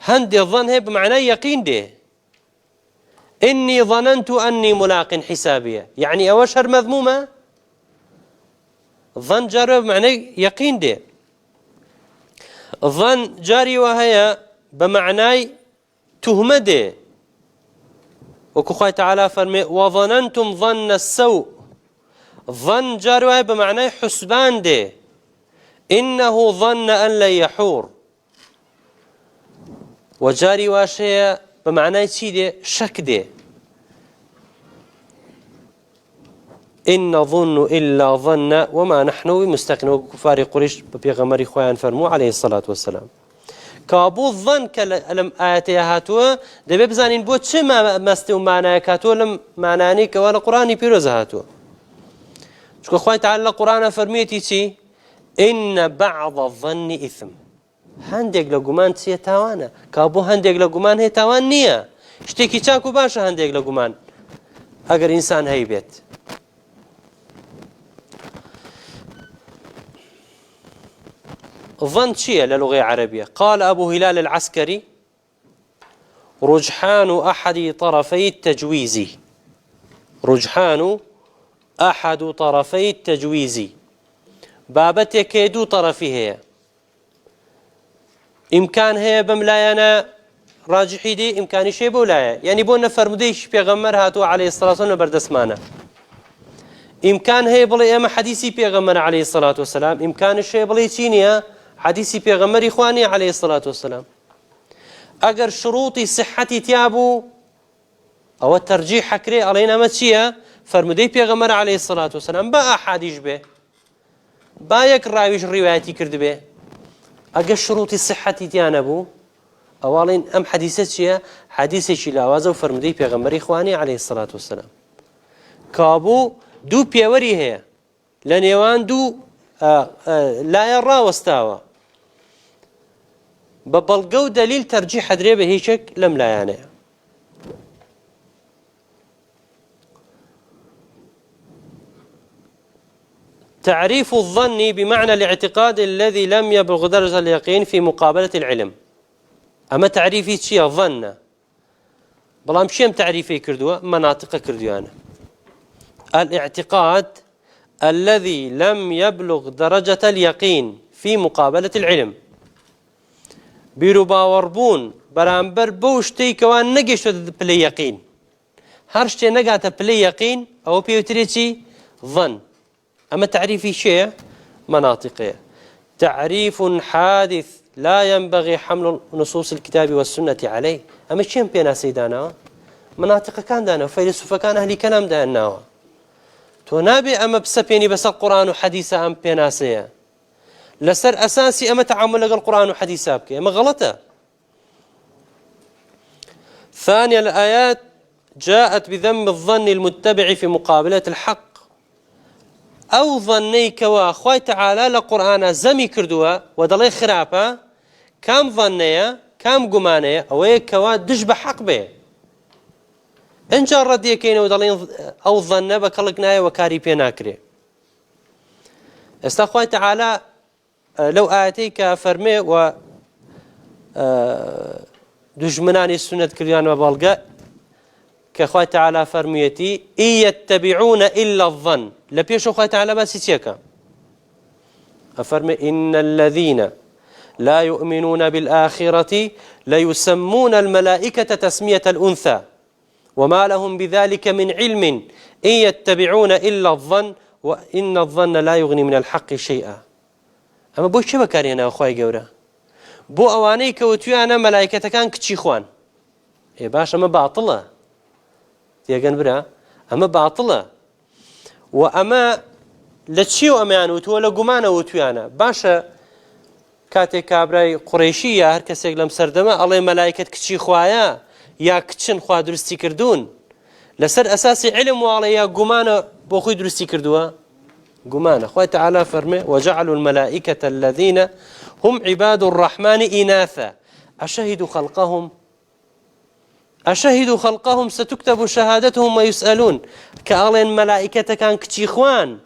هەندێک ظەن هەیە بمعنای یەقین دێ، ئینی ظەنەنت ئەنی ملاق حیسابیە، یعنی ئەوەش هەر مەذمومە. ظەن جارە بمعنای یەقین دێ. ظەن جاریوە هەیە بمعنای توهمە دێ، وەکو خوای تەعالا فەرمێ وظەنەنتم ظەن السەوء. ظەن جار وایە بە معنای حوسبان دێ، ئینەه ظەن ئەن لەن یەحوور. و جاری واش هەیە بە معنای چی دێ؟ شەک دێ، ئین نەظن ئیلا ظەن وما نحن بمستەقین. وەکو کوفاری قوڕیش بە پێغەمبەری خۆیان فەرموو عەلەیهی سەڵات وەسەلام. کابوو ظەن کە لەم ئاەتەیە هاتووە دەبێ بزانین بۆ چه مەستێ و مانایەک هاتووە لەم مانانەی کەوا لە قورئانی پیرۆزە هاتووە. چونکە خوای تەعالا لە قورئانە فەرمێتی چی؟ ئین بەعض الظەن ئیثم، هەندێک لە گومان چیە؟ تاوانە. کابوو هەندێک لە گومان هەیە تاوان نییە، شتێکی چاک و باشە هەندێک لە گومان ئەگەر ئینسان هەی بێت. ظن چییە لە لوغەی عەرەبیە؟ قال أبو هلال العسكري رجحان أحد طرفي التجويز. رجحان أحد طرفي التجويز، بابەتێک دوو طرفی هەیە، ئیمکان هەیە بەم لایەنە ڕاجحی دێ، ئیمکانیش هەیە بەو لایە. یعنی بۆ نەفەرمودەیەکی پێغەمبەر هاتووە عەلەیهی سەڵات وسەلام لە بەردەستمانە، ئیمکان هەیە بڵێ ئێمە حەدیسی پێغەمبەر عەلەیهی سەڵات وسەلام، ئیمکانش هەیە بڵێ چی نییە؟ حەدیسی پێغەمبەری خوا نییە عەلەیهی سەڵات وسەلام. ئەگەر شروطی صحەتی تیا بوو ئەوە تەرجیح حەکرێ، ئەڵێن ئەمە چییە؟ فەرمودەی پێغەمبەر عەلەیهی سەڵات وسەلام بە ئاحادیش بێ، با یەک ڕاویش ڕیوایەتی کردبێ. ئەگەر شروطی صحەتی تیا نەبوو ئەوەڵێن ئەم حەدیسە چییە؟ حەدیسێکی لاوازە و فەرمودەی پێغەمبەری خوا نییە عەلەیهی سەڵات وسەلام. کابوو دوو پێوەری هەیە لە نێوان دوو لایە ڕاوەستاوە، بە بەڵگە و دەلیل تەرجیح حەدرێ بە هیچێک لەم لایانەیە. تعريف الظن بمعنى الاعتقاد الذي لم يبلغ درجة اليقين في مقابلة العلم. أما تعريفي شيء ظن بلام شيم تعريفي كردوه مناطق كردوانه. الاعتقاد الذي لم يبلغ درجة اليقين في مقابلة العلم، بیرو باوەڕبوون بەرامبەر بەو شتەی کەوا نەگەیشتە پلەی یەقین، هەر شتێ نەگاتە پلەی یەقین ئەوە پێوترێت چی؟ ظن. ئەمە تعریفی شێیە؟ مناطقية. تعريف حادث لا ينبغي حمل نصوص الكتاب والسنة عليه. أما شيء بينا سيدانا مناطق كان دانا فيلسوف كان أهلي كلام دانا تو نابي أما بسبيني بس القرآن وحديث أم بينا سيا لسر أساسي أما تعامل لقى القرآن وحديث أبكي أما غلطة. ثانيا الآيات جاءت بذم الظن المتبع في مقابلة الحق. أو ظنيك وأخوي تعالى لقرآن زمي كردوا ودلي خرابة كام ظنية كام قمانية أويك كوا دج بحق به إن جرد يكين ودلين أو ظن بكلقناية وكاري بيناكري. استخوي تعالى لو آتيك فرمي و دجمناني السنة كريان وبالغاء كأخوة تعالى فرميتي إن يتبعون إلا الظن لبيش أخوة تعالى بس يتيكا أفرمي إن الذين لا يؤمنون بالآخرة ليسمون الملائكة تسمية الأنثى وما لهم بذلك من علم إن يتبعون إلا الظن وإن الظن لا يغني من الحق شيئا. أما بو شو بكارينا أخوة جورا بو أواني كوتيانا ملائكة كان كتشي خوان إيه باش أما باطلة تيجان برا أما باطلة وأما لتشيو أمان وتولا جمانة وتويانا باشا كاتي كابراي قريشية هر كسيق لم سردما الله ملائكة كتشي خوايا يا كتشن خوا درستي كردون لسر أساسي علم والله يا جمانة بوخي درستي كردوا جمانة خوي تعالى فرمي وجعلوا الملائكة الذين هم عباد الرحمن إناثا أشهدوا خلقهم ستكتب شهادتهم ويسألون كأغلين ملائكة كان كتشيخوان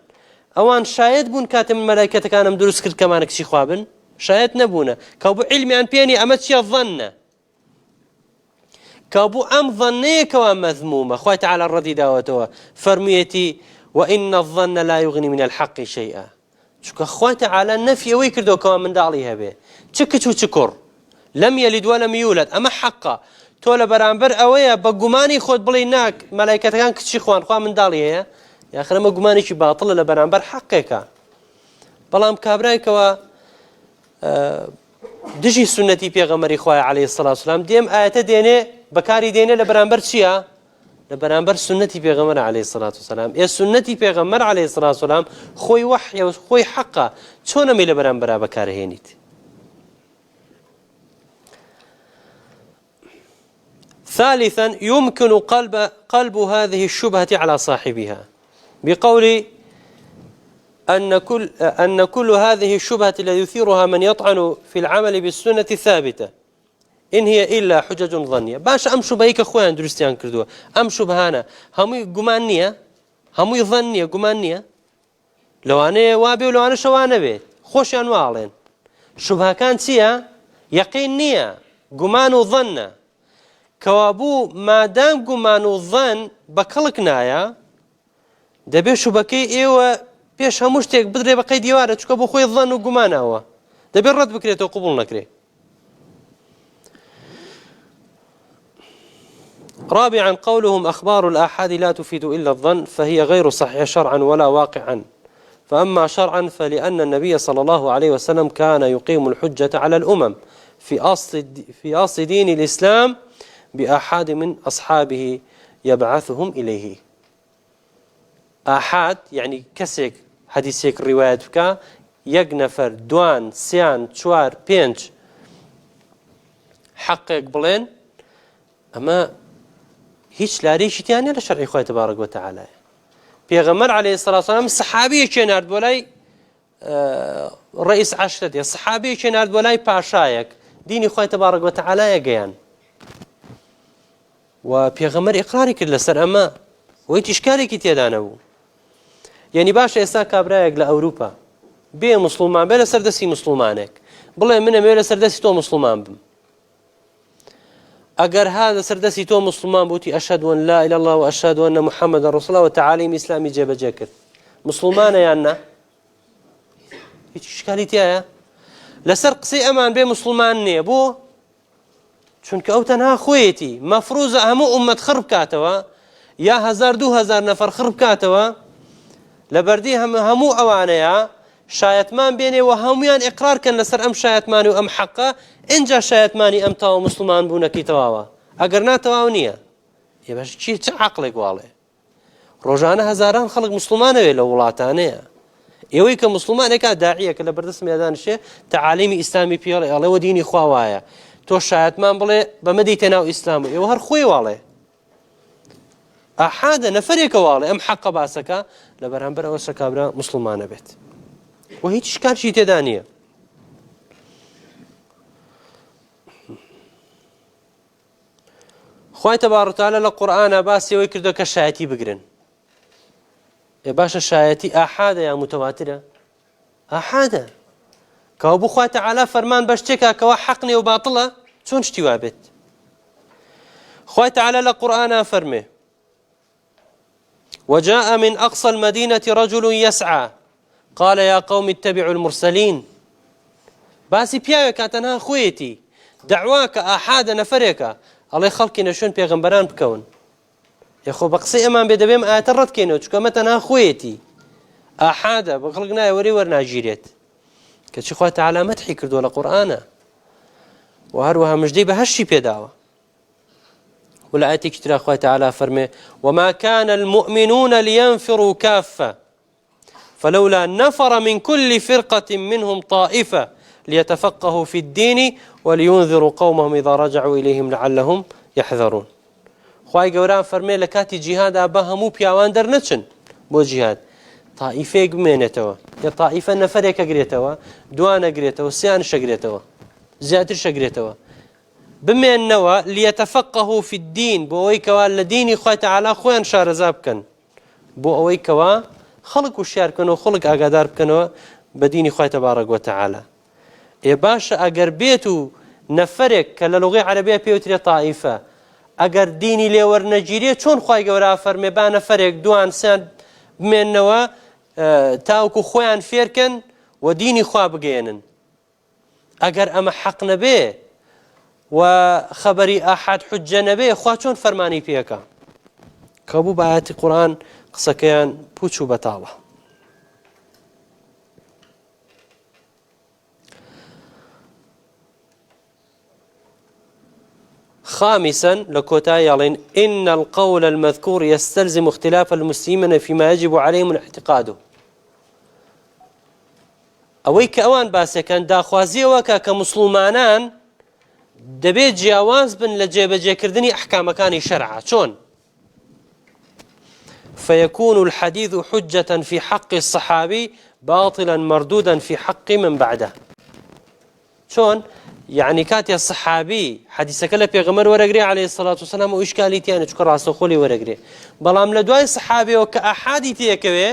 أوان شايد بون كاتم الملائكة كان مدرس كرد كمان كتشيخوابن شايد نبونا كابو علمي عن بيني أمتشي الظن كابو أم ظنيك ومذمومة خوي تعالى الردي داوتوا فرميتي وإن الظن لا يغني من الحق شيئا شكا خوي تعالى النفي ويكردو كمان من داليها به تشكت وتشكر لم يلد ولم يولد أما حقا تولى برانبر أويا بقماني خود بلي ناك ملائكة كان كتشي خوان خواه من داليها يا أخي ما قماني شي باطل لبرانبر حقك بلام كابرايك و دجي سنتي بيغمري خواه عليه الصلاة والسلام ديم آيات ديني بكاري ديني لبرانبر شيا لبرانبر سنتي بيغمر عليه الصلاة والسلام يا سنتي بيغمر عليه الصلاة والسلام خوي وحي وخوي حقه شون مي لبرانبر بكاري هينيت. ثالثا يمكن قلب هذه الشبهة على صاحبها بقول أن كل هذه الشبهة التي يثيرها من يطعن في العمل بالسنة ثابتة إن هي إلا حجج ظنية. باش أم شبهيك أخوان درستيان كردوا أم شبهانا همي قمانية همي ظنية قمانية لو أنا وابي ولو أنا شوانا بيت خوش أنوالين شبهة كانت سيا يقين نية قمان وظنة كوابو ما دام قمان وظن بكلكنايا دبي شبكي إيوه بيش همشتك بدري بقي ديوارة تشكبو خوي الظن وقمانه هو دبي الرد بكريته وقبول نكري. رابعا قولهم أخبار الآحاد لا تفيد إلا الظن فهي غير صحيحة شرعا ولا واقعا. فأما شرعا فلأن النبي صلى الله عليه وسلم كان يقيم الحجة على الأمم في أصل دين الإسلام بآحاد من أصحابه يبعثهم إليه. آحاد يعني كسيك حديثيك رواية بك يقنفر دوان سيان شوار بينج حقق بلين أما هيش لا ريش تاني لشرع خواه تبارك وتعالى. بيغمر عليه الصلاة والسلام الصحابي كنارد ولاي رئيس عشرة الصحابي كنارد ولاي باشايك ديني خواه تبارك وتعالى يقيان وبيغمر إقراري كل سر أما ويت إشكالي كتيدانه يعني باش إسا كابرايك لأوروبا بي مسلمان بي لسردسي مسلمانك بلا منه بي لسردسي تو مسلمان بم أجر هذا سردسي تو مسلمان بوتي أشهد أن لا إله إلا الله وأشهد أن محمد رسول الله وتعاليم إسلامي جاب جاكر مسلمان يانا إشكالي تيا لسر قصي أمان بي مسلمان نيبو چونك أو تنها خويتي مفروض أهمو أمة خرب كاتوا یا 1000-2000 نەفەر خڕ بکاتەوە لە بەردەی هەموو ئەوانەیە شایەتمان بێنێەوە هەمویان ئیقرارکەن لەسەر ئەم شایەتمانی و ئەم حەقە ئینجا شایەتمانی ئەم تاوە موسڵمان بوونەکەی تەواوە ئەگەر ناتەواو نییە ێ بەش چی چه عەقڵێک واڵێ ڕۆژانە هەزاران خەڵک موسڵمانەوێ لە وڵاتانەیە ئێوەی کە موسڵمانێکا داعیەکە لە بەردەست میادانشێ تەعالیمی ئیسلامی پێڵێ ئەڵێوە دینی خوا وایە تۆ شایەتمان بڵێ بەمە دەیتە ناو ئیسلام و ئێوە هەر خۆی واڵێ ئاحادە نەفەرێکە واڵێ ئەم حەقە باسەکە لە بەرامبەر ئەوە سەکابرا موسڵمانە بێت و هیچ شکارشی تێدا نییە خوای تەبارەک و تەعالە لە قورئانە باسی ئەوەی کردووە کە شایەتی بگرن باشە شایەتی ئاحادە یا متەواترە ئاحادە کەوا بوو خوای تەعالە فەرمان بە شتێکە کەوا حەق نییە و باتڵە چۆن شتی وا بێت خوای تەعالە لە قورئانە فەرمێ وجاء من أقصى المدينة رجل يسعى قال يا قوم اتبعوا المرسلين باسی پیاوێکە تەنها خۆیەتی دەعواکە ئاحادە نەفەرێکە ئەڵێ خەڵکی نەشوێن پێغەمبەران بکەون یخۆ بە قسەی ئەمان بێ دەبێم ئاەتە ڕەتکەینەوە چونکە ئەمە تەنها خۆیەتی ئاحادە بە خەڵک نایە وەرێ وەرناگیرێت کەچی خوای تەعالە مەدحی کردووە لە قورئانە و هەروەها مژدەی بەهەشتی پێداوە ولا آية كتير أخوة تعالى فرمي وما كان المؤمنون لينفروا كافة فلولا نفر من كل فرقة منهم طائفة ليتفقهوا في الدين ولينذروا قومهم إذا رجعوا إليهم لعلهم يحذرون خواهي قوران فرمي لكاتي جهاد أباهمو بياوان درنتشن بو جهاد طائفة قمينتوا يا طائفة نفريك قريتوا دوانا قريتوا سيان شقريتوا زيادر شقريتوا بمێننەوە ليتفقهوا في الدين بۆ ئەوەی کەوا لە دینی خوای تەعالە خۆیان شارەزا بکەن بۆ ئەوەی کەوا خەڵک وشیار بکەنەوە خەڵک ئاگادار بکەنەوە بە دینی خوای تەبارەک و تەعالە ئێ باشە ئەگەر بێت و نەفەرێک کە لە لوغەی عەرەبیە پێوترێ طائفە ئەگەر دینی لێ وەرنەگیرێ چۆن خوای گەورە فەرمێ با نەفەرێک دوان سیان بمێننەوە تاوکو خۆیان فێرکەن و دینی خوا بگەێنن ئەگەر ئەمە حەق نەبێ و خبری ئاحاد حجە نەبێ خوا چۆن فەرمانی پێەکە کە بوو بە ئاەتی قورئان قسەکەیان پوچ و بەتاڵە خامسا لكوتاي يالين إن القول المذكور يستلزم اختلاف المسلمين فيما يجب عليهم الاعتقاد أويك أوان باسي كان داخوازي وكا كمسلمانان دەبێت جیاواز بن لە جێبەجێکردنی ئەحکامەکانی شەرعە چۆن فيكون الحديث حجة في حق الصحابي باطلا مردودا في حق من بعده چۆن يعني كاتي الصحابي حديثك لە پێغەمبەر وەرەگرێ عليه الصلاة والسلام و ئیشکالیتیانە چکە ڕاستەوخۆلی وەرەگرێ بەڵام لە دوای سەحابیەوە کە ئاحادی تێکەوێ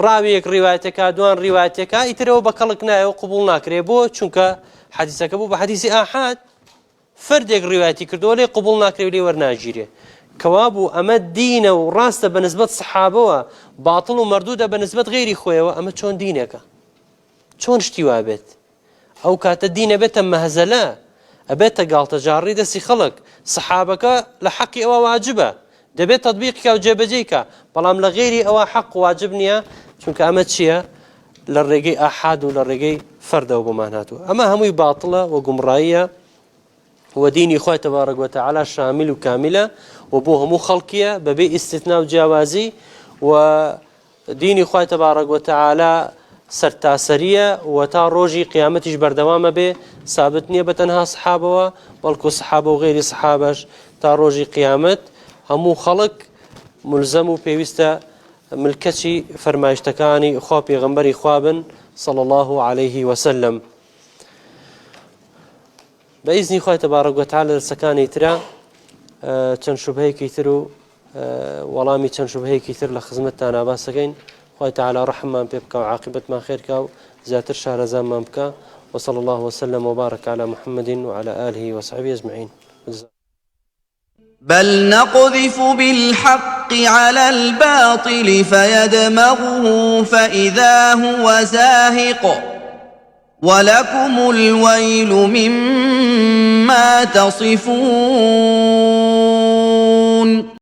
ڕاویەک ڕیوایەتەکە دوان ڕیوایەتەکە ئیترەوە بە کەڵک نایە و قبوڵ ناکرێ بۆ چونکە حديثك أبو بحديث آحاد فردك روايتي كردو لي قبول ناكري ولي ورناجيري كوابو أما الدين وراسته بنسبة صحابه باطل ومردودة بنسبة غيري خويا أما شون دينك شون اشتوا بيت أو كات الدين بيت مهزلا أبيت قال تجاري دسي خلق صحابك لحقي أو واجبة دبيت تطبيقك أو جبجيك بلام لغيري أو حق واجبني شونك أما تشيا للرجي أحد وللرجي فرد وبمعناته أما همي باطلة وجمرائية وديني خوي تبارك وتعالى شامل وكاملة وبوه مو خلقية ببي استثناء وجوازي وديني خوي تبارك وتعالى سرتاسرية وتا روجي قيامتش بردوامه به ثابتني بتنها صحابه بلكو صحابه وغير صحابش تا روجي قيامت همو خلق ملزم بيوستا ملكتي فرمايشتكاني خوا بيغمبري خوابن صلى الله عليه وسلم بإذن خواه تبارك وتعالى سكاني ترى چەند شوبهەیەکی تر و وەڵامی چەند شوبهەیەکی تر لە خزمەتتان باسەکەین خواه تعالى رحممان پێ بکە و عاقبەتمان خێرکە و زیاتر شارەزانمان بکە وصلى الله وسلم وبارك على محمد وعلى آله وصحبه أجمعين بل نقذف بالحق على الباطل فيدمغه فإذا هو زاهق ولكم الويل مما تصفون